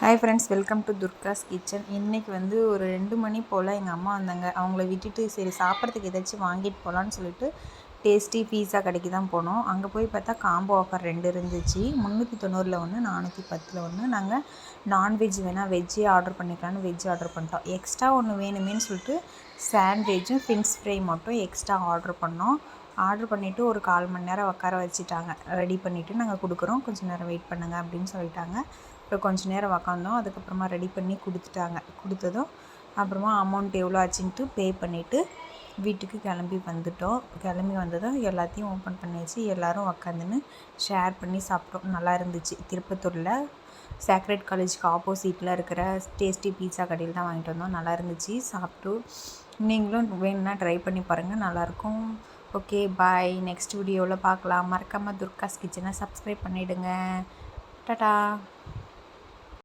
Hi friends, welcome to Durga's kitchen. இன்றைக்கி ஒரு 2 மணி போல் எங்கள் அம்மா வந்தாங்க. அவங்கள விட்டுட்டு சரி சாப்பிட்றதுக்கு ஏதாச்சும் வாங்கிட்டு போகலான்னு சொல்லிட்டு டேஸ்டி பீஸா கடைக்கு தான் போனோம். அங்கே போய் பார்த்தா காம்போ ஆஃபர் 2 இருந்துச்சு. 390 ஒன்று, 410 ஒன்று. நாங்கள் நான்வெஜ் வேணால் வெஜ்ஜே ஆர்டர் பண்ணிக்கலான்னு வெஜ் ஆர்டர் பண்ணிட்டோம். எக்ஸ்ட்ரா ஒன்று வேணுமேன்னு சொல்லிட்டு சாண்ட்விச்சும் ஃபின்ஸ் ஃப்ரை மட்டும் எக்ஸ்ட்ரா ஆர்டர் பண்ணோம். ஆர்டர் பண்ணிவிட்டு ஒரு 1/4 மணி நேரம் உட்கார வச்சுட்டாங்க. ரெடி பண்ணிவிட்டு நாங்கள் கொடுக்குறோம், கொஞ்சம் நேரம் வெயிட் பண்ணுங்கள் அப்படின்னு சொல்லிட்டாங்க. அப்புறம் கொஞ்சம் நேரம் உக்காந்தோம். அதுக்கப்புறமா ரெடி பண்ணி கொடுத்துட்டாங்க. கொடுத்ததும் அப்புறமா அமௌண்ட் எவ்வளோ ஆச்சுன்ட்டு பே பண்ணிவிட்டு வீட்டுக்கு கிளம்பி வந்துட்டோம். கிளம்பி வந்ததும் எல்லாத்தையும் ஓப்பன் பண்ணி வச்சு எல்லோரும் உக்காந்துன்னு ஷேர் பண்ணி சாப்பிட்டோம். நல்லா இருந்துச்சு. திருப்பத்தூரில் சேக்ரெட் காலேஜுக்கு ஆப்போசிட்டில் இருக்கிற டேஸ்டி பீஸா கடையில் தான் வாங்கிட்டு வந்தோம். நல்லா இருந்துச்சு. சாப்பிட்டு நீங்களும் வேணும்னா ட்ரை பண்ணி பாருங்கள், நல்லாயிருக்கும். ஓகே, பாய். நெக்ஸ்ட் வீடியோவில் பார்க்கலாம். மறக்காமல் துர்காஸ் கிச்சனை சப்ஸ்கிரைப் பண்ணிவிடுங்க. டாடா.